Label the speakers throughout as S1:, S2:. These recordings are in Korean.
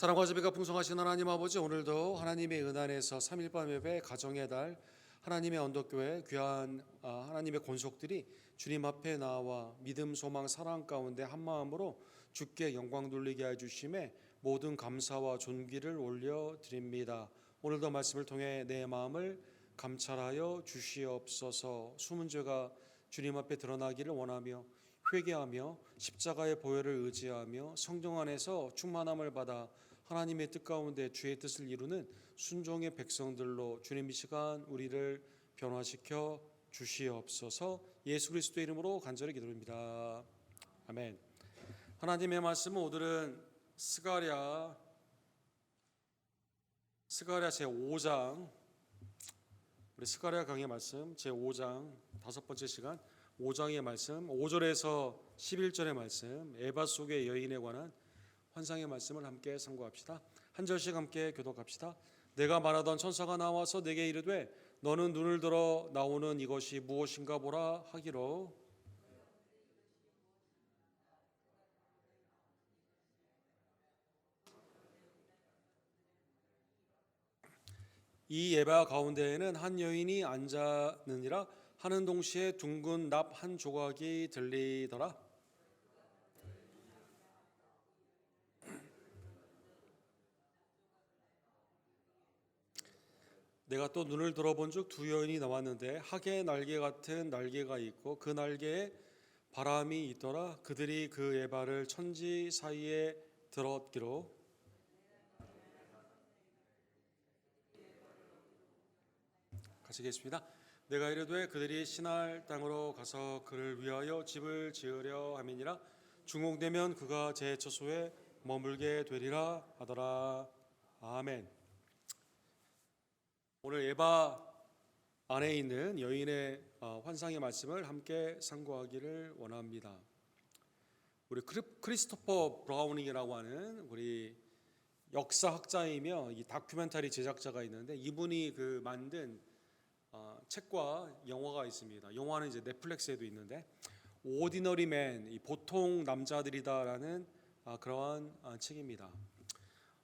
S1: 사랑과 자비가 풍성하신 하나님 아버지, 오늘도 하나님의 은안에서 3일 밤 예배 가정의 달 하나님의 언덕교회 귀한 하나님의 권속들이 주님 앞에 나와 믿음, 소망, 사랑 가운데 한마음으로 주께 영광 돌리게 해주심에 모든 감사와 존귀를 올려드립니다. 오늘도 말씀을 통해 내 마음을 감찰하여 주시옵소서. 숨은 죄가 주님 앞에 드러나기를 원하며 회개하며 십자가의 보혈을 의지하며 성령 안에서 충만함을 받아 하나님의 뜻 가운데 주의 뜻을 이루는 순종의 백성들로 주님 이 시간 우리를 변화시켜 주시옵소서. 예수 그리스도의 이름으로 간절히 기도합니다. 아멘. 하나님의 말씀은 오늘은 스가랴 제5장, 우리 스가랴 강의 말씀 제5장 5번째 시간 5장의 말씀 5절에서 11절의 말씀, 에바 속의 여인에 관한 환상의 말씀을 함께 상고합시다. 한 절씩 함께 교독합시다. 내가 말하던 천사가 나와서 내게 이르되 너는 눈을 들어 나오는 이것이 무엇인가 보라 하기로, 이 에바 가운데에는 한 여인이 앉았느니라 하는 동시에 둥근 납 한 조각이 들리더라. 내가 또 눈을 들어본즉 두 여인이 나왔는데 학의 날개 같은 날개가 있고 그 날개에 바람이 있더라. 그들이 그 에바를 천지 사이에 들었기로. 같이 읽겠습니다. 내가 이르되 그들이 시날 땅으로 가서 그를 위하여 집을 지으려 함이니라. 중공되면 그가 제 처소에 머물게 되리라 하더라. 아멘. 오늘 에바 안에 있는 여인의 환상의 말씀을 함께 상고하기를 원합니다. 우리 크리스토퍼 브라우닝이라고 하는 우리 역사학자이며 이 다큐멘터리 제작자가 있는데, 이분이 그 만든 책과 영화가 있습니다. 영화는 이제 넷플릭스에도 있는데, 오디너리 맨, 이 보통 남자들이다라는 그러한 책입니다.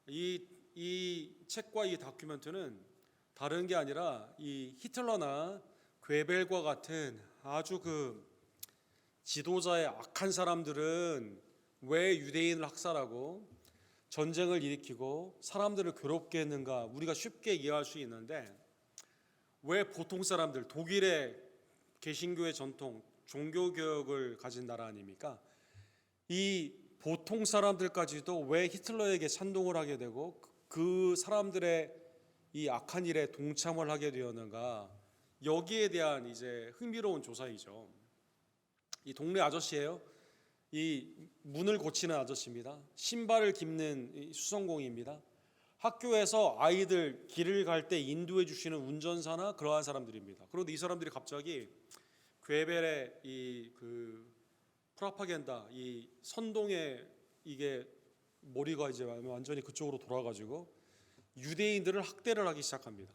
S1: 이 책과 이 다큐멘터리는 다른 게 아니라 이 히틀러나 괴벨과 같은 아주 그 지도자의 악한 사람들은 왜 유대인을 학살하고 전쟁을 일으키고 사람들을 괴롭게 했는가 우리가 쉽게 이해할 수 있는데, 왜 보통 사람들, 독일의 개신교의 전통 종교개혁을 가진 나라 아닙니까? 이 보통 사람들까지도 왜 히틀러에게 찬동을 하게 되고 그 사람들의 이 악한 일에 동참을 하게 되었는가, 여기에 대한 이제 흥미로운 조사이죠. 이 동네 아저씨예요. 이 문을 고치는 아저씨입니다. 신발을 깁는 수성공입니다. 학교에서 아이들 길을 갈 때 인도해 주시는 운전사나 그러한 사람들입니다. 그런데 이 사람들이 갑자기 괴벨의 이 그 프로파간다, 이 선동에 이게 머리가 이제 완전히 그쪽으로 돌아가지고 유대인들을 학대를 하기 시작합니다.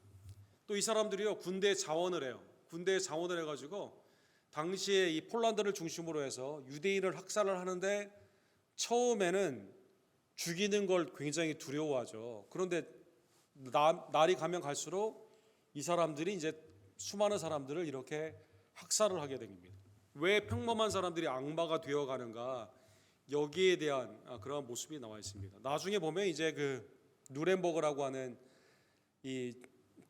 S1: 또 이 사람들이요, 군대에 자원을 해요. 군대에 자원을 해가지고 당시에 이 폴란드를 중심으로 해서 유대인을 학살을 하는데, 처음에는 죽이는 걸 굉장히 두려워하죠. 그런데 날이 가면 갈수록 이 사람들이 이제 수많은 사람들을 이렇게 학살을 하게 됩니다. 왜 평범한 사람들이 악마가 되어가는가, 여기에 대한 그런 모습이 나와 있습니다. 나중에 보면 이제 그 누렌버그라고 하는 이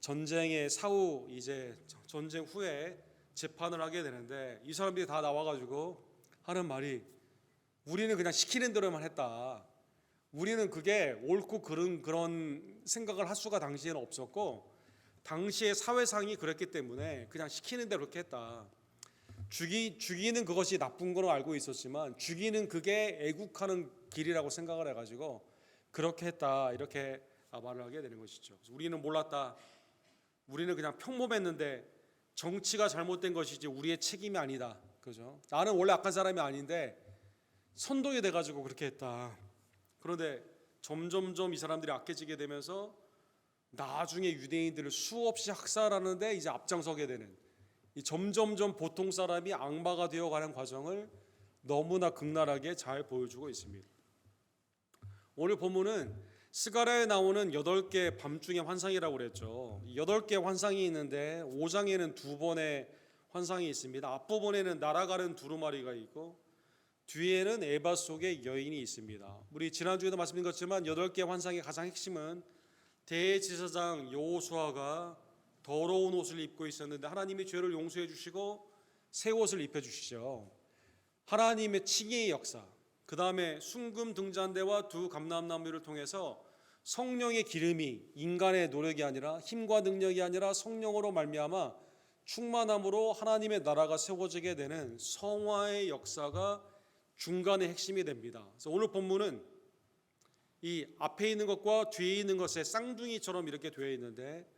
S1: 전쟁의 사후, 이제 전쟁 후에 재판을 하게 되는데, 이 사람들이 다 나와가지고 하는 말이, 우리는 그냥 시키는 대로만 했다. 우리는 그게 옳고 그런 생각을 할 수가 당시에는 없었고, 당시의 사회상이 그랬기 때문에 그냥 시키는 대로 그렇게 했다. 죽이는 그것이 나쁜 걸로 알고 있었지만 죽이는 그게 애국하는 길이라고 생각을 해가지고 그렇게 했다, 이렇게 말을 하게 되는 것이죠. 우리는 몰랐다. 우리는 그냥 평범했는데 정치가 잘못된 것이지 우리의 책임이 아니다. 그죠? 나는 원래 악한 사람이 아닌데 선동이 돼가지고 그렇게 했다. 그런데 점점점 이 사람들이 악해지게 되면서 나중에 유대인들을 수없이 학살하는데 이제 앞장서게 되는, 이 점점점 보통 사람이 악마가 되어가는 과정을 너무나 극렬하게 잘 보여주고 있습니다. 오늘 본문은 스가랴에 나오는 8개 밤중의 환상이라고 그랬죠. 8개 환상이 있는데 5장에는 2번의 환상이 있습니다. 앞부분에는 날아가는 두루마리가 있고 뒤에는 에바 속의 여인이 있습니다. 우리 지난주에도 말씀드린 것처럼 8개 환상의 가장 핵심은 대제사장 여호수아가 더러운 옷을 입고 있었는데 하나님이 죄를 용서해 주시고 새 옷을 입혀 주시죠. 하나님의 칭의의 역사, 그 다음에 순금 등잔대와 두 감람나무를 통해서 성령의 기름이 인간의 노력이 아니라 힘과 능력이 아니라 성령으로 말미암아 충만함으로 하나님의 나라가 세워지게 되는 성화의 역사가 중간의 핵심이 됩니다. 그래서 오늘 본문은 이 앞에 있는 것과 뒤에 있는 것의 쌍둥이처럼 이렇게 되어 있는데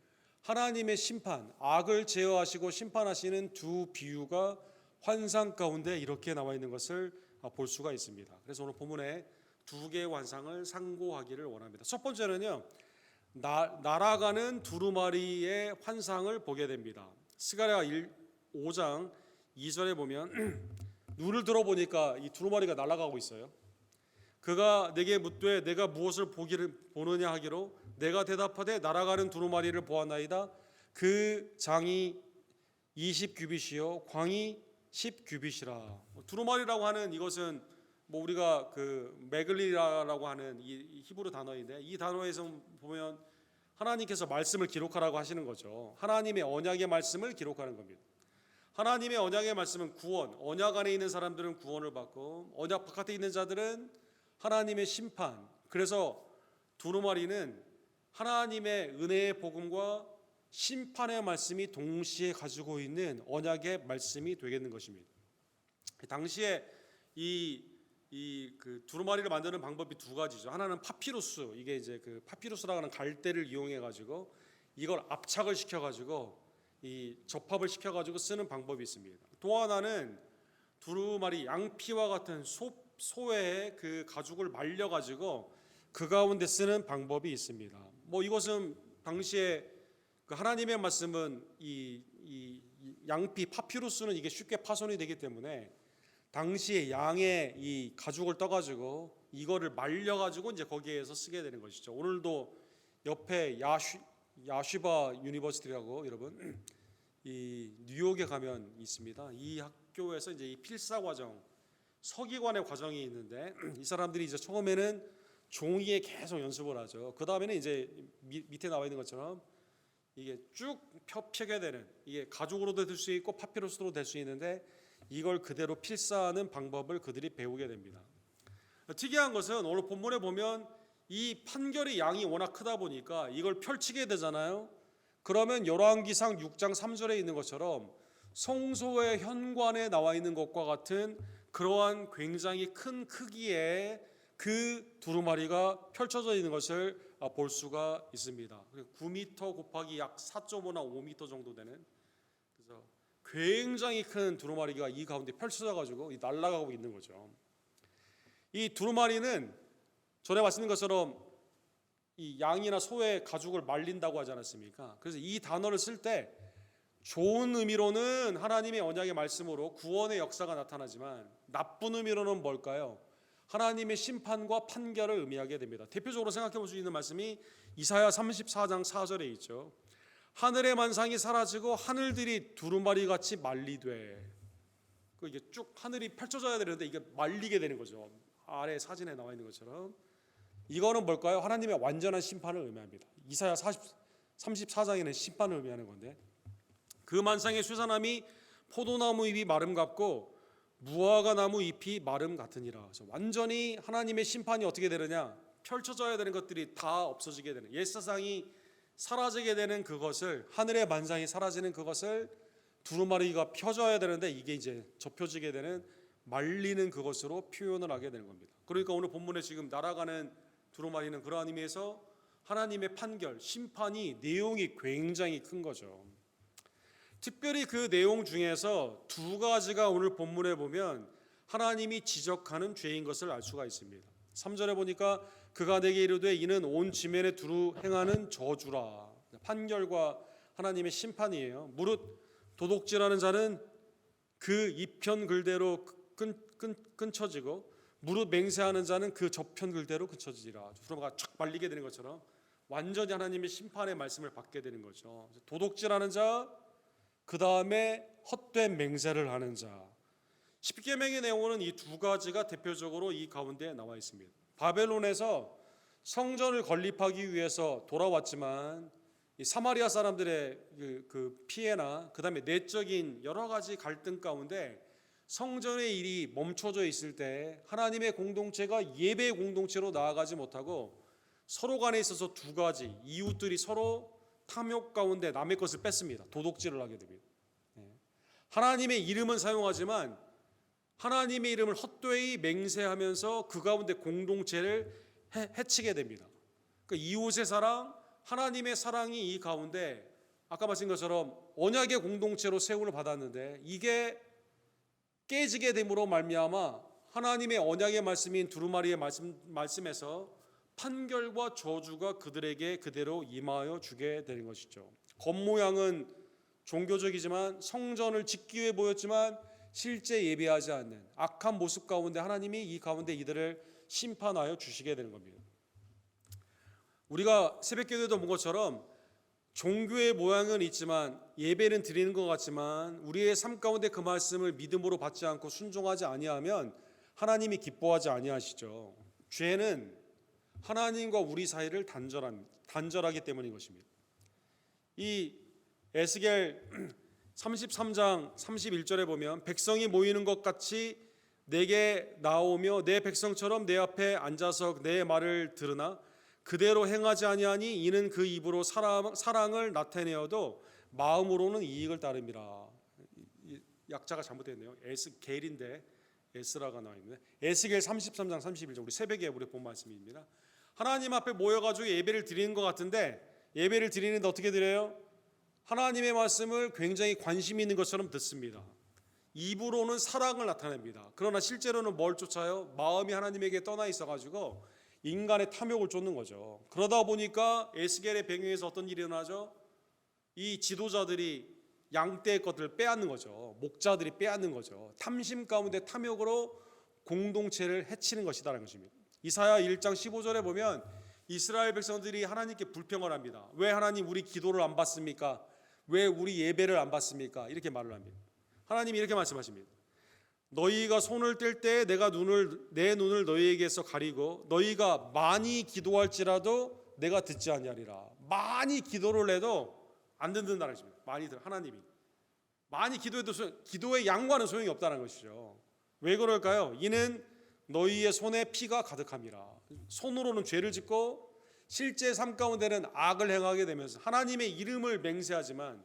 S1: 하나님의 심판, 악을 제어하시고 심판하시는 두 비유가 환상 가운데 이렇게 나와 있는 것을 볼 수가 있습니다. 그래서 오늘 본문에 2개의 환상을 상고하기를 원합니다. 첫 번째는요, 날아가는 두루마리의 환상을 보게 됩니다. 스가랴 5장 2절에 보면 눈을 들어보니까 이 두루마리가 날아가고 있어요. 그가 내게 묻되 내가 무엇을 보느냐 하기로 내가 대답하되 날아가는 두루마리를 보았나이다. 그 장이 20규빗이요 광이 10규빗이라. 두루마리라고 하는 이것은 우리가 그 메글리라라고 하는 이 히브리 단어인데 이 단어에서 보면 하나님께서 말씀을 기록하라고 하시는 거죠. 하나님의 언약의 말씀을 기록하는 겁니다. 하나님의 언약의 말씀은 구원, 언약 안에 있는 사람들은 구원을 받고 언약 바깥에 있는 자들은 하나님의 심판. 그래서 두루마리는 하나님의 은혜의 복음과 심판의 말씀이 동시에 가지고 있는 언약의 말씀이 되겠는 것입니다. 당시에 그 두루마리를 만드는 방법이 2가지죠. 하나는 파피루스, 이게 이제 그 파피루스라고 하는 갈대를 이용해 가지고 이걸 압착을 시켜 가지고 이 접합을 시켜 가지고 쓰는 방법이 있습니다. 또 하나는 두루마리 양피와 같은 소의 그 가죽을 말려 가지고 그 가운데 쓰는 방법이 있습니다. 이것은 당시에 그 하나님의 말씀은 이 양피 파피루스는 이게 쉽게 파손이 되기 때문에 당시에 양의 이 가죽을 떠가지고 이거를 말려가지고 이제 거기에서 쓰게 되는 것이죠. 오늘도 옆에 야시바 유니버시티라고 여러분 이 뉴욕에 가면 있습니다. 이 학교에서 이제 이 필사 과정, 서기관의 과정이 있는데 이 사람들이 이제 처음에는 종이에 계속 연습을 하죠. 그 다음에는 이제 밑에 나와 있는 것처럼 이게 쭉 펴게 되는, 이게 가죽으로도 될 수 있고 파피루스로 될 수 있는데 이걸 그대로 필사하는 방법을 그들이 배우게 됩니다. 특이한 것은 오늘 본문에 보면 이 판결의 양이 워낙 크다 보니까 이걸 펼치게 되잖아요. 그러면 열왕기상 6장 3절에 있는 것처럼 성소의 현관에 나와 있는 것과 같은 그러한 굉장히 큰 크기의 그 두루마리가 펼쳐져 있는 것을 볼 수가 있습니다. 9m 곱하기 약 4.5나 5m 정도 되는, 그래서 굉장히 큰 두루마리가 이 가운데 펼쳐져 가지고 날아가고 있는 거죠. 이 두루마리는 전에 말씀드린 것처럼 이 양이나 소의 가죽을 말린다고 하지 않았습니까? 그래서 이 단어를 쓸 때 좋은 의미로는 하나님의 언약의 말씀으로 구원의 역사가 나타나지만 나쁜 의미로는 뭘까요? 하나님의 심판과 판결을 의미하게 됩니다. 대표적으로 생각해 볼 수 있는 말씀이 이사야 34장 4절에 있죠. 하늘의 만상이 사라지고 하늘들이 두루마리 같이 말리되, 이게 쭉 하늘이 펼쳐져야 되는데 이게 말리게 되는 거죠. 아래 사진에 나와 있는 것처럼. 이거는 뭘까요? 하나님의 완전한 심판을 의미합니다. 이사야 34장에는 심판을 의미하는 건데, 그 만상의 쇠사나무 포도나무 잎이 마름 같고 무화과 나무 잎이 마름 같으니라. 그래서 완전히 하나님의 심판이 어떻게 되느냐? 펼쳐져야 되는 것들이 다 없어지게 되는, 옛세상이 사라지게 되는 그것을, 하늘의 만상이 사라지는 그것을 두루마리가 펴져야 되는데 이게 이제 접혀지게 되는, 말리는 그것으로 표현을 하게 되는 겁니다. 그러니까 오늘 본문에 지금 날아가는 두루마리는 그러한 의미에서 하나님의 판결, 심판이 내용이 굉장히 큰 거죠. 특별히 그 내용 중에서 2가지가 오늘 본문에 보면 하나님이 지적하는 죄인 것을 알 수가 있습니다. 3절에 보니까 그가 내게 이르되 이는 온 지면에 두루 행하는 저주라. 판결과 하나님의 심판이에요. 무릇 도둑질하는 자는 그 이편 글대로 끊쳐지고 무릇 맹세하는 자는 그 저편 글대로 그쳐지리라. 두루마리가 촥 말리게 되는 것처럼 완전히 하나님의 심판의 말씀을 받게 되는 거죠. 도둑질하는 자, 그 다음에 헛된 맹세를 하는 자. 십계명의 내용은 이 두 가지가 대표적으로 이 가운데 나와 있습니다. 바벨론에서 성전을 건립하기 위해서 돌아왔지만 이 사마리아 사람들의 그 피해나 그 다음에 내적인 여러 가지 갈등 가운데 성전의 일이 멈춰져 있을 때 하나님의 공동체가 예배의 공동체로 나아가지 못하고 서로 간에 있어서 두 가지 이웃들이 서로 탐욕 가운데 남의 것을 뺐습니다. 도둑질을 하게 됩니다. 하나님의 이름은 사용하지만 하나님의 이름을 헛되이 맹세하면서 그 가운데 공동체를 해치게 됩니다. 그러니까 이웃의 사랑, 하나님의 사랑이 이 가운데 아까 말씀드린 것처럼 언약의 공동체로 세움을 받았는데 이게 깨지게 됨으로 말미암아 하나님의 언약의 말씀인 두루마리의 말씀에서 판결과 저주가 그들에게 그대로 임하여 주게 되는 것이죠. 겉모양은 종교적이지만 성전을 짓기 위해 보였지만 실제 예배하지 않는 악한 모습 가운데 하나님이 이 가운데 이들을 심판하여 주시게 되는 겁니다. 우리가 새벽기도에도 본 것처럼 종교의 모양은 있지만 예배는 드리는 것 같지만 우리의 삶 가운데 그 말씀을 믿음으로 받지 않고 순종하지 아니하면 하나님이 기뻐하지 아니하시죠. 죄는 하나님과 우리 사이를 단절하기 때문인 것입니다. 이 에스겔 33장 31절에 보면 백성이 모이는 것 같이 내게 나오며 내 백성처럼 내 앞에 앉아서 내 말을 들으나 그대로 행하지 아니하니 이는 그 입으로 사랑을 나타내어도 마음으로는 이익을 따름이라. 약자가 잘못됐네요. 에스겔인데 에스라가 나와 있는데 에스겔 33장 31절 우리 새벽에 우리 본 말씀입니다. 하나님 앞에 모여가지고 예배를 드리는 것 같은데 예배를 드리는데 어떻게 드려요? 하나님의 말씀을 굉장히 관심 있는 것처럼 듣습니다. 입으로는 사랑을 나타냅니다. 그러나 실제로는 뭘 쫓아요? 마음이 하나님에게 떠나 있어가지고 인간의 탐욕을 쫓는 거죠. 그러다 보니까 에스겔의 배경에서 어떤 일이 일어나죠? 이 지도자들이 양떼의 것들을 빼앗는 거죠. 목자들이 빼앗는 거죠. 탐심 가운데 탐욕으로 공동체를 해치는 것이다라는 것입니다. 이사야 1장 15절에 보면 이스라엘 백성들이 하나님께 불평을 합니다. 왜 하나님 우리 기도를 안 받습니까? 왜 우리 예배를 안 받습니까? 이렇게 말을 합니다. 하나님이 이렇게 말씀하십니다. 너희가 손을 뗄 때 내가 내 눈을 너희에게서 가리고 너희가 많이 기도할지라도 내가 듣지 아니하리라. 많이 기도를 해도 안 듣는다는 것입니다. 하나님이 많이 기도해도 기도의 양과는 소용이 없다는 것이죠. 왜 그럴까요? 이는 너희의 손에 피가 가득함이라. 손으로는 죄를 짓고 실제 삶 가운데는 악을 행하게 되면서 하나님의 이름을 맹세하지만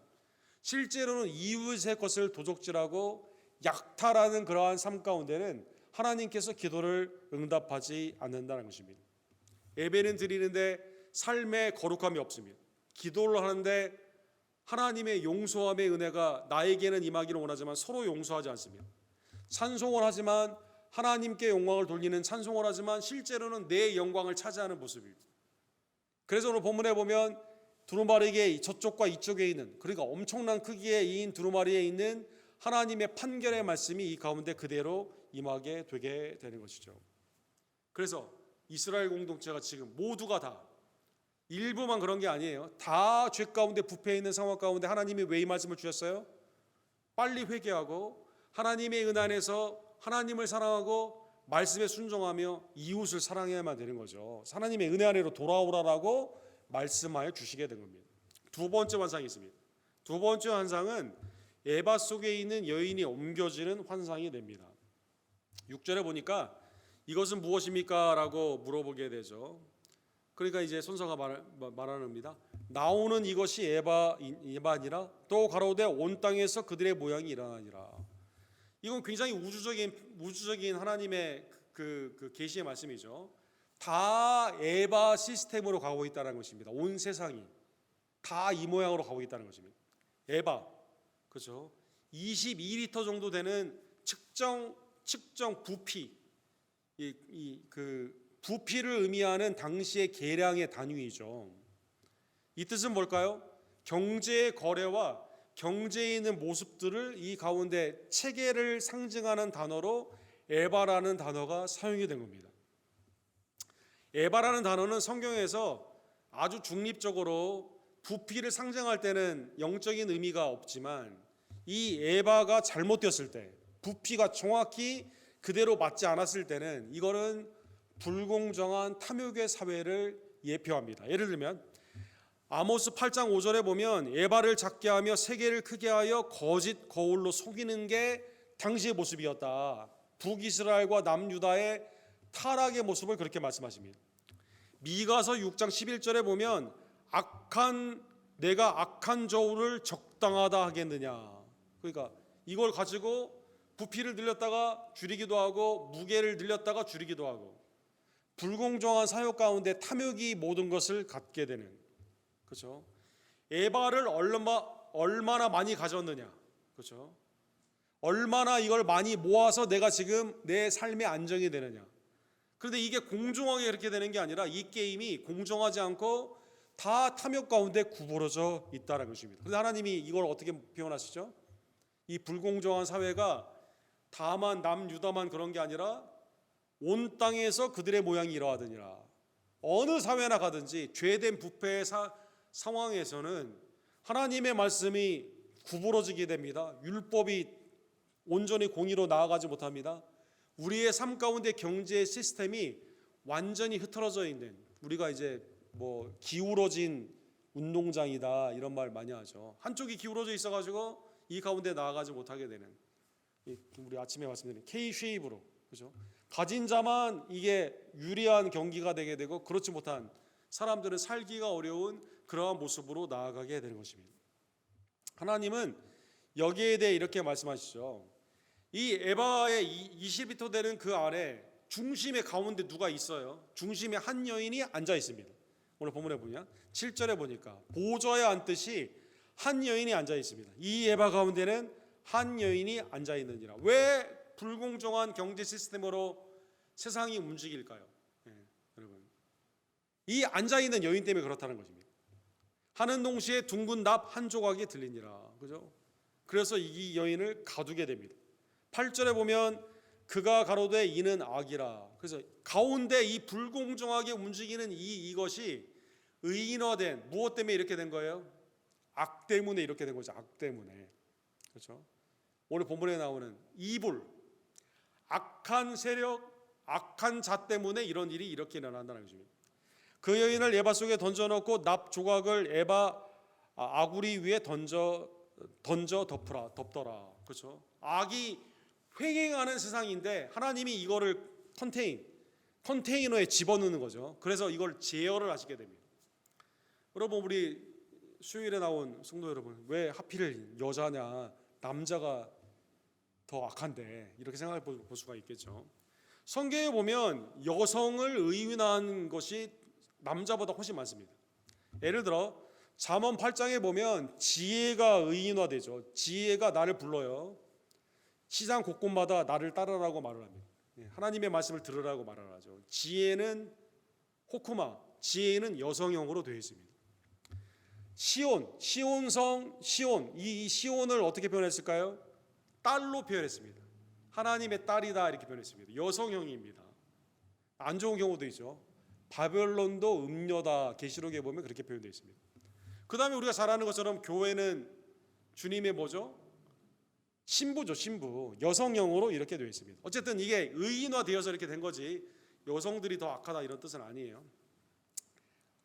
S1: 실제로는 이웃의 것을 도적질하고 약탈하는 그러한 삶 가운데는 하나님께서 기도를 응답하지 않는다는 것입니다. 예배는 드리는데 삶에 거룩함이 없습니다. 기도를 하는데 하나님의 용서함의 은혜가 나에게는 임하기를 원하지만 서로 용서하지 않습니다. 찬송을 하지만 하나님께 영광을 돌리는 찬송을 하지만 실제로는 내 영광을 차지하는 모습입니다. 그래서 오늘 본문에 보면 두루마리에 저쪽과 이쪽에 있는 그러니까 엄청난 크기의 이 두루마리에 있는 하나님의 판결의 말씀이 이 가운데 그대로 임하게 되게 되는 것이죠. 그래서 이스라엘 공동체가 지금 모두가 다 일부만 그런 게 아니에요. 다 죄 가운데 부패해 있는 상황 가운데 하나님이 왜 이 말씀을 주셨어요? 빨리 회개하고 하나님의 은혜 안에서 하나님을 사랑하고 말씀에 순종하며 이웃을 사랑해야만 되는 거죠. 하나님의 은혜 안으로 돌아오라라고 말씀하여 주시게 된 겁니다. 두 번째 환상이 있습니다. 두 번째 환상은 에바 속에 있는 여인이 옮겨지는 환상이 됩니다. 6절에 보니까 이것은 무엇입니까? 라고 물어보게 되죠. 그러니까 이제 손서가 말합니다. 나오는 이것이 에바니라 또 가로되 온 땅에서 그들의 모양이 일어나니라. 이건 굉장히 우주적인 하나님의 그 계시의 말씀이죠. 다 에바 시스템으로 가고 있다는 것입니다. 온 세상이 다 이 모양으로 가고 있다는 것입니다. 에바, 그렇죠? 22리터 정도 되는 측정 부피, 그 부피를 의미하는 당시의 계량의 단위이죠. 이 뜻은 뭘까요? 경제의 거래와 경제에 있는 모습들을 이 가운데 체계를 상징하는 단어로 에바라는 단어가 사용이 된 겁니다. 에바라는 단어는 성경에서 아주 중립적으로 부피를 상징할 때는 영적인 의미가 없지만 이 에바가 잘못되었을 때, 부피가 정확히 그대로 맞지 않았을 때는 이거는 불공정한 탐욕의 사회를 예표합니다. 예를 들면 아모스 8장 5절에 보면 에바를 작게 하며 세계를 크게 하여 거짓 거울로 속이는 게 당시의 모습이었다. 북이스라엘과 남유다의 타락의 모습을 그렇게 말씀하십니다. 미가서 6장 11절에 보면 내가 악한 저울을 적당하다 하겠느냐. 그러니까 이걸 가지고 부피를 늘렸다가 줄이기도 하고 무게를 늘렸다가 줄이기도 하고 불공정한 사역 가운데 탐욕이 모든 것을 갖게 되는, 그렇죠? 에바를 얼마나 많이 가졌느냐, 그렇죠? 얼마나 이걸 많이 모아서 내가 지금 내 삶의 안정이 되느냐. 그런데 이게 공정하게 그렇게 되는 게 아니라 이 게임이 공정하지 않고 다 탐욕 가운데 구부러져 있다는 것입니다. 그런데 하나님이 이걸 어떻게 표현하시죠? 이 불공정한 사회가 다만 남유다만 그런 게 아니라 온 땅에서 그들의 모양이 이러하더니라. 어느 사회나 가든지 죄된 부패의 상황에서는 하나님의 말씀이 구부러지게 됩니다. 율법이 온전히 공의로 나아가지 못합니다. 우리의 삶 가운데 경제 시스템이 완전히 흐트러져 있는, 우리가 이제 뭐 기울어진 운동장이다 이런 말 많이 하죠. 한쪽이 기울어져 있어가지고 이 가운데 나아가지 못하게 되는, 우리 아침에 말씀드린 K-쉐입으로, 그죠? 가진 자만 이게 유리한 경기가 되게 되고 그렇지 못한 사람들은 살기가 어려운 그러한 모습으로 나아가게 되는 것입니다. 하나님은 여기에 대해 이렇게 말씀하시죠. 이 에바의 20m 되는 그 아래 중심의 가운데 누가 있어요? 중심에 한 여인이 앉아 있습니다. 오늘 본문에 보면 7절에 보니까 보좌에 앉듯이 한 여인이 앉아 있습니다. 이 에바 가운데는 한 여인이 앉아 있느니라. 왜 불공정한 경제 시스템으로 세상이 움직일까요? 여러분, 이 앉아 있는 여인 때문에 그렇다는 것입니다. 하는 동시에 둥근 납 한 조각이 들리니라. 그죠? 그래서 이 여인을 가두게 됩니다. 8절에 보면 그가 가로되 이는 악이라. 그래서 가운데 이 불공정하게 움직이는 이것이 의인화된, 무엇 때문에 이렇게 된 거예요? 악 때문에 이렇게 된 거죠. 악 때문에. 그렇죠? 오늘 본문에 나오는 이불, 악한 세력, 악한 자 때문에 이런 일이 이렇게 일어난다는 것입니다. 그 여인을 에바 속에 던져놓고 납 조각을 에바 아구리 위에 던져 덮더라. 그렇죠? 악이 횡행하는 세상인데 하나님이 이거를 컨테이너에 집어넣는 거죠. 그래서 이걸 제어를 하시게 됩니다. 여러분, 우리 수요일에 나온 성도 여러분, 왜 하필 여자냐, 남자가 더 악한데, 이렇게 생각해 볼 수가 있겠죠. 성경에 보면 여성을 의인화한 것이 남자보다 훨씬 많습니다. 예를 들어 잠언 8장에 보면 지혜가 의인화되죠. 지혜가 나를 불러요. 시장 곳곳마다 나를 따르라고 말을 합니다. 하나님의 말씀을 들으라고 말을 하죠. 지혜는 호쿠마, 지혜는 여성형으로 되어 있습니다. 시온성, 이 시온을 어떻게 표현했을까요? 딸로 표현했습니다. 하나님의 딸이다 이렇게 표현했습니다. 여성형입니다. 안 좋은 경우도 있죠. 바벨론도 음녀다, 계시록에 보면 그렇게 표현되어 있습니다. 그 다음에 우리가 잘 아는 것처럼 교회는 주님의 뭐죠? 신부죠, 신부. 여성형으로 이렇게 되어 있습니다. 어쨌든 이게 의인화되어서 이렇게 된 거지 여성들이 더 악하다 이런 뜻은 아니에요.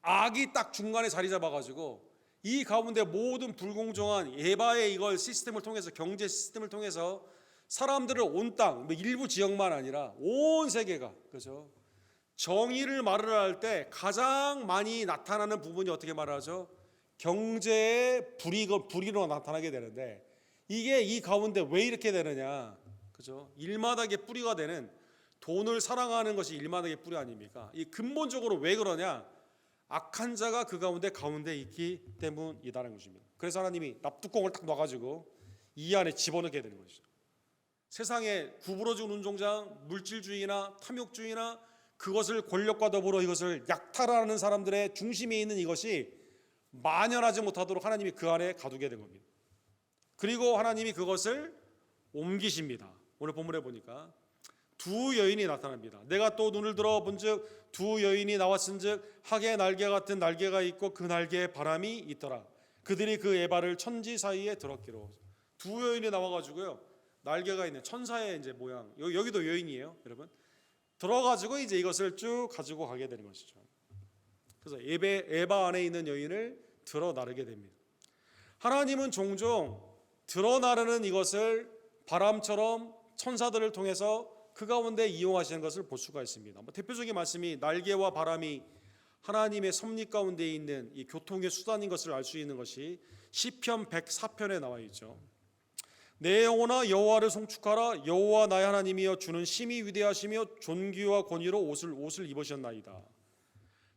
S1: 악이 딱 중간에 자리 잡아가지고 이 가운데 모든 불공정한 에바의 이걸 시스템을 통해서, 경제 시스템을 통해서 사람들을 온 땅, 일부 지역만 아니라 온 세계가, 그렇죠? 정의를 말을 할 때 가장 많이 나타나는 부분이 어떻게 말하죠? 경제의 불의로 나타나게 되는데, 이게 이 가운데 왜 이렇게 되느냐, 그죠? 일마다게 뿌리가 되는, 돈을 사랑하는 것이 일마다게 뿌리 아닙니까? 이 근본적으로 왜 그러냐? 악한 자가 그 가운데 있기 때문이다라는 것입니다. 그래서 하나님이 납뚜껑을 딱 놔가지고 이 안에 집어넣게 되는 것이죠. 세상에 구부러진 운동장, 물질주의나 탐욕주의나 그것을 권력과 더불어 이것을 약탈하는 사람들의 중심에 있는 이것이 만연하지 못하도록 하나님이 그 안에 가두게 된 겁니다. 그리고 하나님이 그것을 옮기십니다. 오늘 본문에 보니까 두 여인이 나타납니다. 내가 또 눈을 들어 본즉 두 여인이 나왔은즉 학의 날개 같은 날개가 있고 그 날개에 바람이 있더라. 그들이 그 에바를 천지 사이에 들었기로. 두 여인이 나와가지고요, 날개가 있는 천사의 이제 모양, 여기도 여인이에요, 여러분. 들어가지고 이제 이것을 쭉 가지고 가게 되는 것이죠. 그래서 에바 안에 있는 여인을 들어 나르게 됩니다. 하나님은 종종 들어 나르는 이것을 바람처럼 천사들을 통해서 그 가운데 이용하시는 것을 볼 수가 있습니다. 대표적인 말씀이 날개와 바람이 하나님의 섭리 가운데 있는 이 교통의 수단인 것을 알 수 있는 것이 시편 104편에 나와 있죠. 내 영혼아 여호와를 송축하라. 여호와 나의 하나님이여 주는 심히 위대하시며 존귀와 권위로 옷을 입으셨나이다.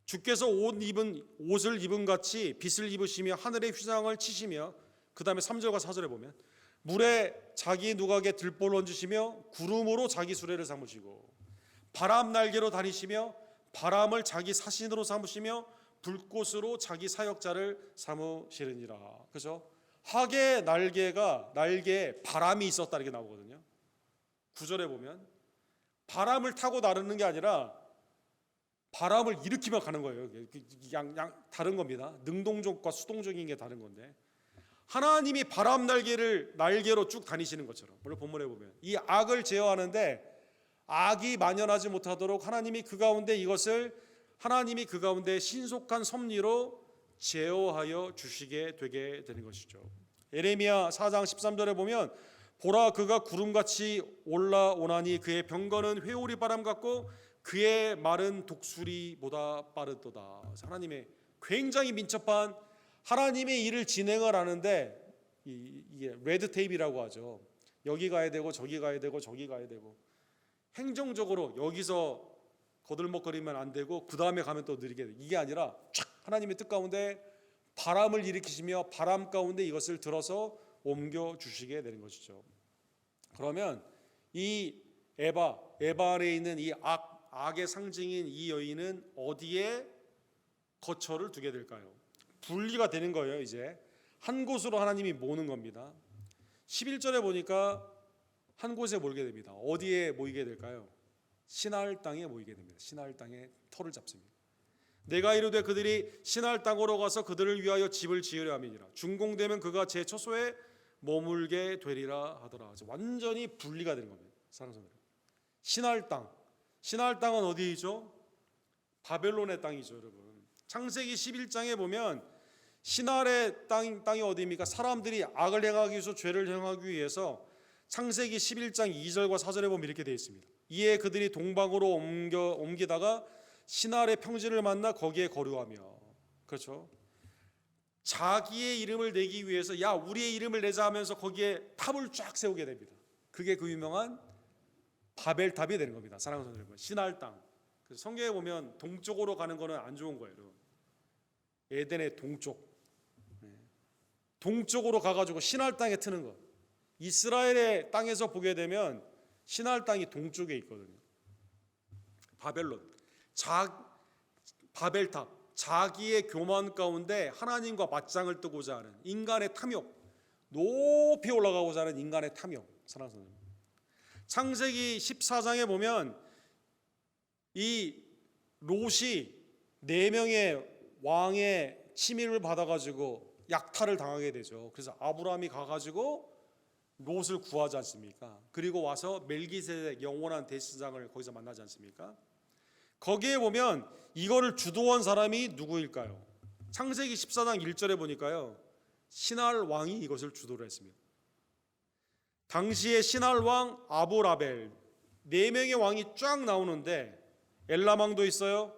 S1: 주께서 옷을 입은 같이 빛을 입으시며 하늘의 휘장을 치시며, 그 다음에 3절과 4절에 보면 물에 자기 누각에 들보를 얹으시며 구름으로 자기 수레를 삼으시고 바람 날개로 다니시며 바람을 자기 사신으로 삼으시며 불꽃으로 자기 사역자를 삼으시느니라. 그죠? 학의 날개에 바람이 있었다 이렇게 나오거든요. 9절에 보면 바람을 타고 나르는 게 아니라 바람을 일으키며 가는 거예요. 다른 겁니다. 능동적과 수동적인 게 다른 건데, 하나님이 바람 날개로 쭉 다니시는 것처럼, 물론 본문에 보면 이 악을 제어하는데 악이 만연하지 못하도록 하나님이 그 가운데 신속한 섭리로 제어하여 주시게 되게 되는 것이죠. 예레미야 4장 13절에 보면 보라 그가 구름같이 올라오나니 그의 병거는 회오리 바람 같고 그의 말은 독수리보다 빠르도다. 하나님의 굉장히 민첩한 하나님의 일을 진행을 하는데, 이게 레드 테이프라고 하죠. 여기 가야 되고 저기 가야 되고 저기 가야 되고, 행정적으로 여기서 거들먹거리면 안 되고 그 다음에 가면 또 느리게 돼. 이게 아니라 촥 하나님의 뜻 가운데 바람을 일으키시며 바람 가운데 이것을 들어서 옮겨 주시게 되는 것이죠. 그러면 이 에바 안에 있는 이 악의 상징인 이 여인은 어디에 거처를 두게 될까요? 분리가 되는 거예요. 이제 한 곳으로 하나님이 모으는 겁니다. 11절에 보니까 한 곳에 모이게 됩니다. 어디에 모이게 될까요? 시나을 땅에 모이게 됩니다. 시나을 땅에 터를 잡습니다. 내가 이르되 그들이 시나을 땅으로 가서 그들을 위하여 집을 지으려 함이니라. 준공되면 그가 제 처소에 머물게 되리라 하더라. 완전히 분리가 되는 겁니다. 사랑하는 여러분, 시나을 땅은 어디이죠? 바벨론의 땅이죠, 여러분. 창세기 11장에 보면 시나의 땅이 어디입니까? 사람들이 악을 행하기 위해서, 죄를 행하기 위해서 창세기 11장 2절과 4절에 보면 이렇게 되어 있습니다. 이에 그들이 동방으로 옮기다가 시나의 평지를 만나 거기에 거류하며, 그렇죠? 자기의 이름을 내기 위해서 우리의 이름을 내자 하면서 거기에 탑을 쫙 세우게 됩니다. 그게 그 유명한 바벨탑이 되는 겁니다. 사랑하는 여러분, 시나의 땅. 그래서 성경에 보면 동쪽으로 가는 거는 안 좋은 거예요, 여러분. 에덴의 동쪽으로 가가지고 시나의 땅에 트는 거. 이스라엘의 땅에서 보게 되면 시나의 땅이 동쪽에 있거든요. 바벨탑, 자기의 교만 가운데 하나님과 맞짱을 뜨고자 하는 인간의 탐욕, 높이 올라가고자 하는 인간의 탐욕. 사랑하는 여러분, 창세기 14장에 보면 이 롯이 4명의 왕의 침입을 받아가지고 약탈을 당하게 되죠. 그래서 아브라함이 가가지고 롯을 구하지 않습니까? 그리고 와서 멜기세덱 영원한 대제사장을 거기서 만나지 않습니까? 거기에 보면 이거를 주도한 사람이 누구일까요? 창세기 14장 1절에 보니까요, 시날 왕이 이것을 주도를 했습니다. 당시에 시날 왕 아보라벨 4명의 왕이 쫙 나오는데, 엘람 왕도 있어요.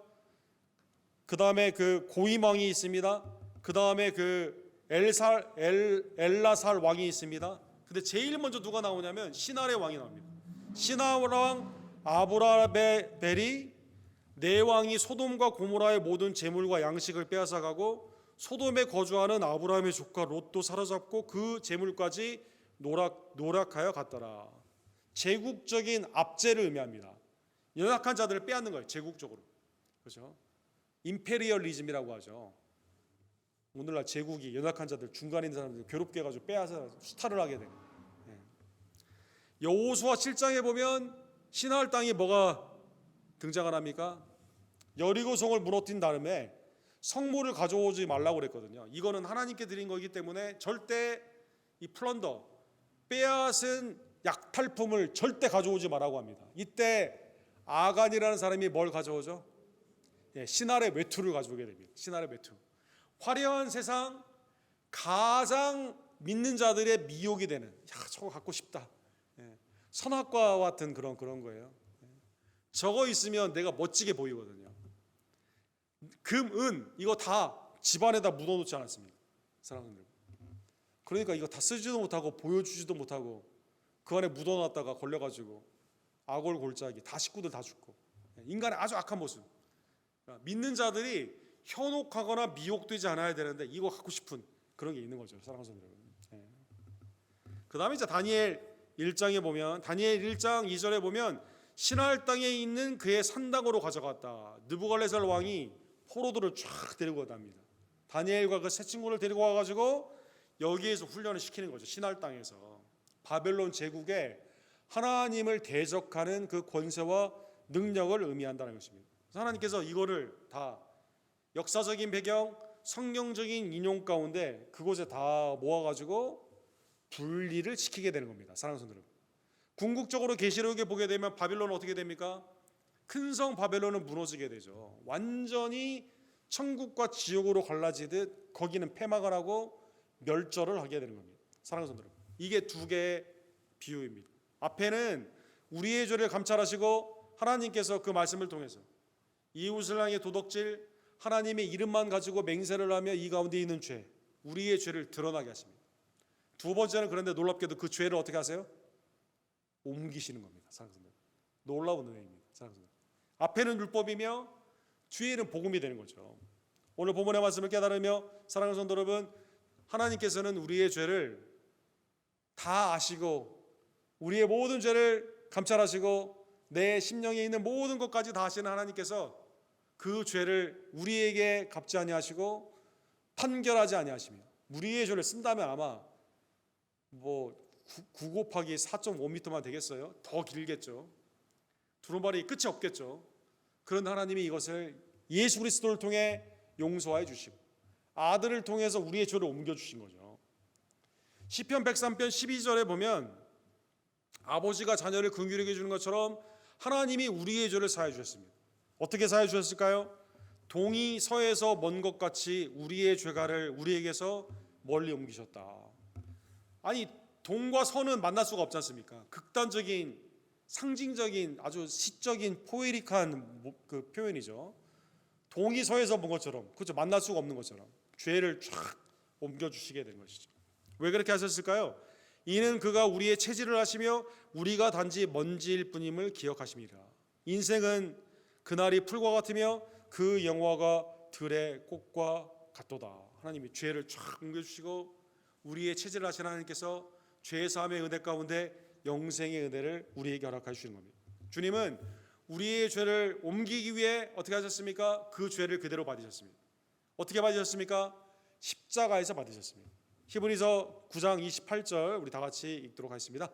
S1: 그 다음에 그 고임 왕이 있습니다. 그 다음에 그 엘라살 왕이 있습니다. 근데 제일 먼저 누가 나오냐면 시날의 왕이 나옵니다. 시날 왕 아브라벨이 4왕이 소돔과 고모라의 모든 재물과 양식을 빼앗아가고 소돔에 거주하는 아브라함의 조카 롯도 사로잡고 그 재물까지 노략하여 갔더라. 제국적인 압제를 의미합니다. 연약한 자들을 빼앗는 거예요, 제국적으로. 그렇죠? 임페리얼리즘이라고 하죠. 오늘날 제국이 연약한 자들, 중간에 있는 사람들 괴롭게 해가지고 빼앗아 수탈을 하게 돼요. 여호수아 7장에 보면 시나할 땅에 뭐가 등장을 합니까? 여리고성을 무너뜨린 다음에 성물을 가져오지 말라고 그랬거든요. 이거는 하나님께 드린 거기 때문에 절대 이 플런더, 빼앗은 약탈품을 절대 가져오지 말라고 합니다. 이때 아간이라는 사람이 뭘 가져오죠? 신할의 외투를 가져오게 됩니다. 신할의 외투. 화려한 세상, 가장 믿는 자들의 미혹이 되는, 야, 저거 갖고 싶다. 선악과 같은 그런 거예요. 저거 있으면 내가 멋지게 보이거든요. 금, 은 이거 다 집안에다 묻어놓지 않았습니까? 사람들. 그러니까 이거 다 쓰지도 못하고 보여주지도 못하고 그 안에 묻어놨다가 걸려가지고 아골골짜기 다 식구들 다 죽고, 인간의 아주 악한 모습. 믿는 자들이 현혹하거나 미혹되지 않아야 되는데 이거 갖고 싶은 그런 게 있는 거죠. 사랑하는 성도 여러분. 그 다음에 이제 다니엘 1장에 보면, 다니엘 1장 2절에 보면 신할 땅에 있는 그의 산당으로 가져갔다. 느부갈네살 왕이 포로들을 쫙 데리고 갑니다. 다니엘과 그 세 친구를 데리고 와가지고 여기에서 훈련을 시키는 거죠. 신할 땅에서 바벨론 제국에 하나님을 대적하는 그 권세와 능력을 의미한다는 것입니다. 하나님께서 이거를 다 역사적인 배경, 성경적인 인용 가운데 그곳에 다 모아가지고 분리를 시키게 되는 겁니다. 사랑하는 성도 여러분, 궁극적으로 계시록에 보게 되면 바빌론은 어떻게 됩니까? 큰 성 바벨론은 무너지게 되죠. 완전히 천국과 지옥으로 갈라지듯 거기는 폐막을 하고 멸절을 하게 되는 겁니다. 사랑하는 성도 여러분, 이게 두 개의 비유입니다. 앞에는 우리의 죄를 감찰하시고 하나님께서 그 말씀을 통해서 이웃을 향해 도덕질, 하나님의 이름만 가지고 맹세를 하며 이 가운데 있는 죄, 우리의 죄를 드러나게 하십니다. 두 번째는 그런데 놀랍게도 그 죄를 어떻게 하세요? 옮기시는 겁니다. 사랑하는 성도 여러분, 놀라운 은혜입니다. 사랑하는 성도 여러분, 앞에는 율법이며 뒤에는 복음이 되는 거죠. 오늘 본문의 말씀을 깨달으며 사랑하는 성도 여러분, 하나님께서는 우리의 죄를 다 아시고 우리의 모든 죄를 감찰하시고 내 심령에 있는 모든 것까지 다 아시는 하나님께서 그 죄를 우리에게 갚지 아니하시고 판결하지 아니하시며, 우리의 죄를 쓴다면 아마 9 곱하기 4.5m만 되겠어요? 더 길겠죠. 두루마리 끝이 없겠죠. 그런 하나님이 이것을 예수 그리스도를 통해 용서해 주시고 아들을 통해서 우리의 죄를 옮겨주신 거죠. 시편 103편 12절에 보면 아버지가 자녀를 긍휼히 여겨주는 것처럼 하나님이 우리의 죄를 사해 주셨습니다. 어떻게 사해 주셨을까요? 동이 서에서 먼 것 같이 우리의 죄가를 우리에게서 멀리 옮기셨다. 아니, 동과 서는 만날 수가 없지 않습니까? 극단적인, 상징적인, 아주 시적인 포에릭한 그 표현이죠. 동이 서에서 먼 것처럼, 그렇죠, 만날 수가 없는 것처럼 죄를 쫙 옮겨주시게 된 것이죠. 왜 그렇게 하셨을까요? 이는 그가 우리의 체질을 하시며 우리가 단지 먼지일 뿐임을 기억하심이라. 인생은 그날이 풀과 같으며 그 영화가 들의 꽃과 같도다. 하나님이 죄를 쫙 옮겨주시고 우리의 체질을 하신 하나님께서 죄 사함의 은혜 가운데 영생의 은혜를 우리에게 허락해 주시는 겁니다. 주님은 우리의 죄를 옮기기 위해 어떻게 하셨습니까? 그 죄를 그대로 받으셨습니다. 어떻게 받으셨습니까? 십자가에서 받으셨습니다. 히브리서 9장 28절 우리 다 같이 읽도록 하겠습니다.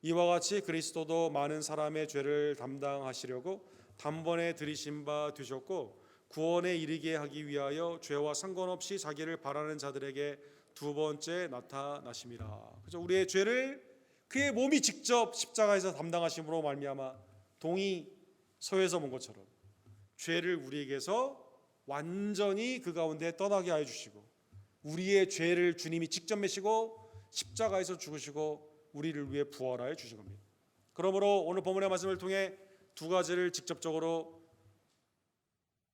S1: 이와 같이 그리스도도 많은 사람의 죄를 담당하시려고 단번에 들이신 바 되셨고 구원에 이르게 하기 위하여 죄와 상관없이 자기를 바라는 자들에게 두 번째 나타나심이라. 그래서 우리의 죄를 그의 몸이 직접 십자가에서 담당하심으로 말미암아 동이 서에서 먼 것처럼 죄를 우리에게서 완전히 그 가운데 떠나게 하여 주시고 우리의 죄를 주님이 직접 메시고 십자가에서 죽으시고 우리를 위해 부활하여 주신 겁니다. 그러므로 오늘 본문의 말씀을 통해 두 가지를 직접적으로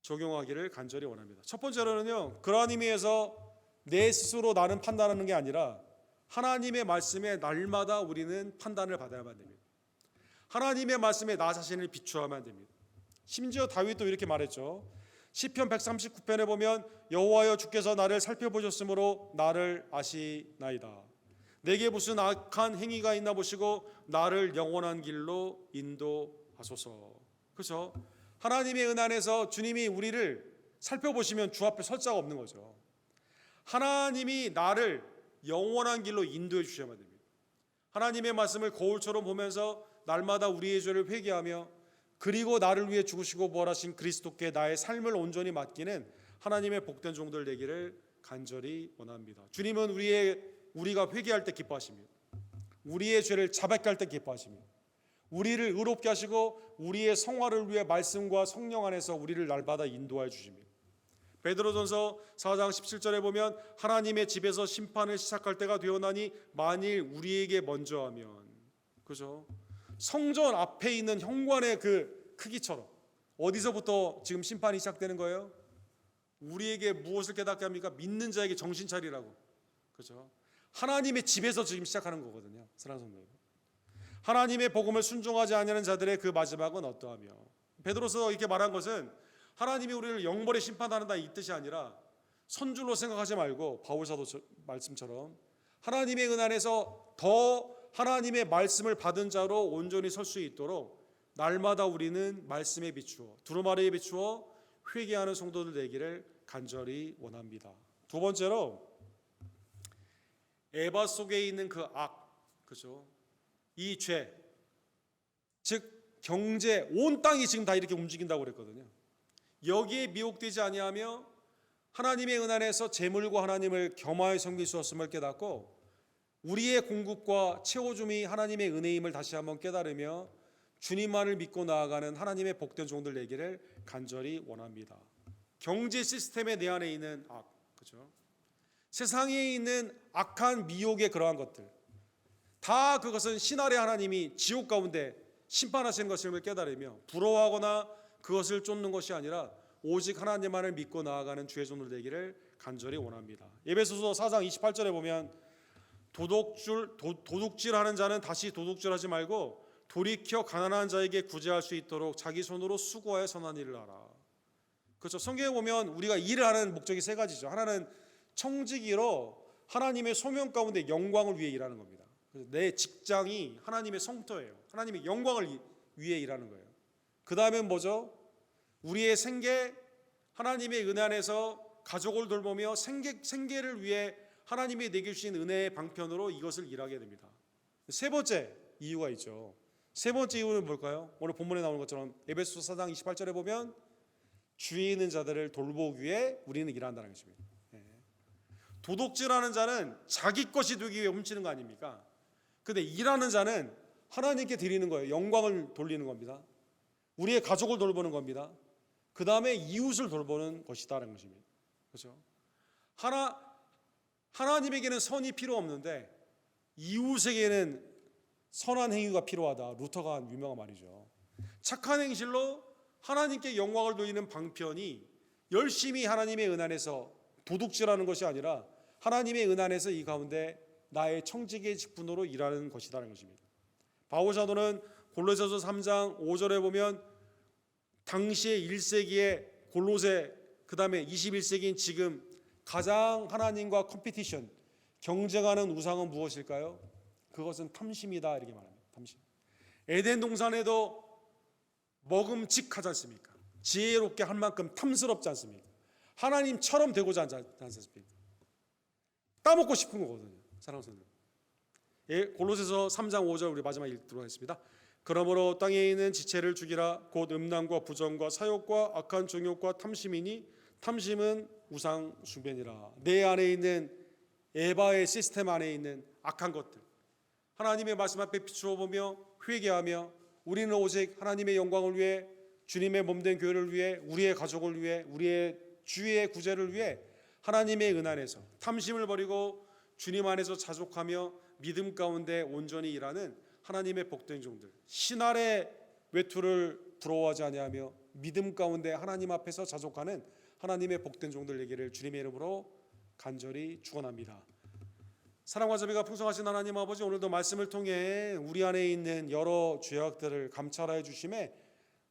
S1: 적용하기를 간절히 원합니다. 첫 번째로는요, 그러한 의미에서 내 스스로 나는 판단하는 게 아니라 하나님의 말씀에 날마다 우리는 판단을 받아야만 됩니다. 하나님의 말씀에 나 자신을 비추어야만 됩니다. 심지어 다윗도 이렇게 말했죠. 시편 139편에 보면 여호와여 주께서 나를 살펴보셨으므로 나를 아시나이다. 내게 무슨 악한 행위가 있나 보시고 나를 영원한 길로 인도하소서. 그렇죠? 하나님의 은 안에서 주님이 우리를 살펴보시면 주 앞에 설 자가 없는 거죠. 하나님이 나를 영원한 길로 인도해 주셔야만 됩니다. 하나님의 말씀을 거울처럼 보면서 날마다 우리의 죄를 회개하며 그리고 나를 위해 죽으시고 부활하신 그리스도께 나의 삶을 온전히 맡기는 하나님의 복된 종들 되기를 간절히 원합니다. 주님은 우리가 회개할 때 기뻐하시며 우리의 죄를 자백할 때 기뻐하시며 우리를 의롭게 하시고 우리의 성화를 위해 말씀과 성령 안에서 우리를 날마다 인도하여 주십니다. 베드로전서 4장 17절에 보면 하나님의 집에서 심판을 시작할 때가 되었나니 만일 우리에게 먼저 하면, 그죠? 성전 앞에 있는 현관의 그 크기처럼 어디서부터 지금 심판이 시작되는 거예요? 우리에게 무엇을 깨닫게 합니까? 믿는 자에게 정신 차리라고, 그죠? 하나님의 집에서 지금 시작하는 거거든요. 사랑하는 성도 여러분, 하나님의 복음을 순종하지 않는 자들의 그 마지막은 어떠하며, 베드로서 이렇게 말한 것은 하나님이 우리를 영벌에 심판한다 이 뜻이 아니라 선줄로 생각하지 말고 바울 사도 말씀처럼 하나님의 은 안에서 더 하나님의 말씀을 받은 자로 온전히 설 수 있도록 날마다 우리는 말씀에 비추어 두루마리에 비추어 회개하는 성도들 되기를 간절히 원합니다. 두 번째로 에바 속에 있는 그 악, 그죠? 이 죄, 즉 경제, 온 땅이 지금 다 이렇게 움직인다고 그랬거든요. 여기에 미혹되지 아니하며 하나님의 은 안에서 재물과 하나님을 겸하여 섬길 수 없음을 깨닫고 우리의 공급과 채워줌이 하나님의 은혜임을 다시 한번 깨달으며 주님만을 믿고 나아가는 하나님의 복된 종들 되기를 간절히 원합니다. 경제 시스템의 내 안에 있는 악, 그죠? 세상에 있는 악한 미혹의 그러한 것들, 다 그것은 신할의 하나님이 지옥 가운데 심판하시는 것임을 깨달으며 부러워하거나 그것을 쫓는 것이 아니라 오직 하나님만을 믿고 나아가는 주의 종들 되기를 간절히 원합니다. 에베소서 4장 28절에 보면 도둑질하는 자는 다시 도둑질하지 말고 돌이켜 가난한 자에게 구제할 수 있도록 자기 손으로 수고하여 선한 일을 하라. 그렇죠. 성경에 보면 우리가 일을 하는 목적이 세 가지죠. 하나는 청지기로 하나님의 소명 가운데 영광을 위해 일하는 겁니다. 내 직장이 하나님의 성토예요. 하나님의 영광을 위해 일하는 거예요. 그 다음엔 뭐죠? 우리의 생계, 하나님의 은혜 안에서 가족을 돌보며 생계를 위해 하나님이 내게 주신 은혜의 방편으로 이것을 일하게 됩니다. 세 번째 이유가 있죠. 세 번째 이유는 뭘까요? 오늘 본문에 나오는 것처럼 에베소서 4장 28절에 보면 주위에 있는 자들을 돌보기 위해 우리는 일한다는 것입니다. 도둑질하는 자는 자기 것이 되기 위해 훔치는 거 아닙니까? 근데 일하는 자는 하나님께 드리는 거예요. 영광을 돌리는 겁니다. 우리의 가족을 돌보는 겁니다. 그 다음에 이웃을 돌보는 것이다라는 것입니다. 그렇죠? 하나님에게는 선이 필요 없는데 이웃에게는 선한 행위가 필요하다. 루터가 한 유명한 말이죠. 착한 행실로 하나님께 영광을 돌리는 방편이 열심히 하나님의 은 안에서 도둑질하는 것이 아니라 하나님의 은 안에서 이 가운데 나의 청지기의 직분으로 일하는 것이다라는 것입니다. 바울 사도는 골로새서 3장 5절에 보면 당시의 1세기의 골로새, 그 다음에 21세기인 지금 가장 하나님과 컴피티션, 경쟁하는 우상은 무엇일까요? 그것은 탐심이다 이렇게 말합니다. 탐심. 에덴 동산에도 먹음직하지 않습니까? 지혜롭게 할 만큼 탐스럽지 않습니까? 하나님처럼 되고자 하지 않습니까? 따먹고 싶은 거거든요. 사랑하는 성도들. 골로새서 3장 5절 우리 마지막 읽도록 하겠습니다. 그러므로 땅에 있는 지체를 죽이라. 곧 음란과 부정과 사욕과 악한 정욕과 탐심이니 탐심은 우상 숭배니라. 내 안에 있는 에바의 시스템 안에 있는 악한 것들, 하나님의 말씀 앞에 비추어 보며 회개하며 우리는 오직 하나님의 영광을 위해, 주님의 몸된 교회를 위해, 우리의 가족을 위해, 우리의 주의 구제를 위해 하나님의 은 안에서 탐심을 버리고 주님 안에서 자족하며 믿음 가운데 온전히 일하는 하나님의 복된 종들, 신할의 외투를 부러워하지 아니하며 믿음 가운데 하나님 앞에서 자족하는 하나님의 복된 종들 되기를 주님의 이름으로 간절히 축원합니다. 사랑과 자비가 풍성하신 하나님 아버지, 오늘도 말씀을 통해 우리 안에 있는 여러 죄악들을 감찰하여 주심에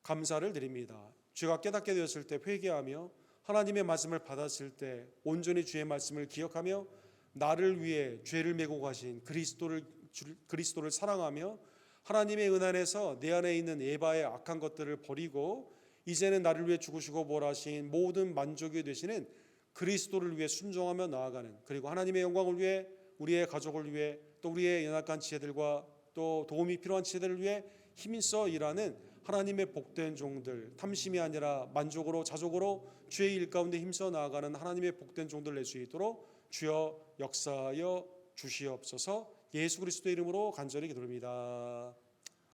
S1: 감사를 드립니다. 죄가 깨닫게 되었을 때 회개하며 하나님의 말씀을 받았을 때 온전히 주의 말씀을 기억하며 나를 위해 죄를 메고 가신 그리스도를 사랑하며 하나님의 은 안에서 내 안에 있는 에바의 악한 것들을 버리고 이제는 나를 위해 죽으시고 부활하신 모든 만족이 되시는 그리스도를 위해 순종하며 나아가는, 그리고 하나님의 영광을 위해, 우리의 가족을 위해, 또 우리의 연약한 지체들과 또 도움이 필요한 지체들을 위해 힘써 일하는 하나님의 복된 종들, 탐심이 아니라 만족으로 자족으로 주의 일 가운데 힘써 나아가는 하나님의 복된 종들 낼 수 있도록 주여 역사하여 주시옵소서. 예수 그리스도의 이름으로 간절히 기도합니다.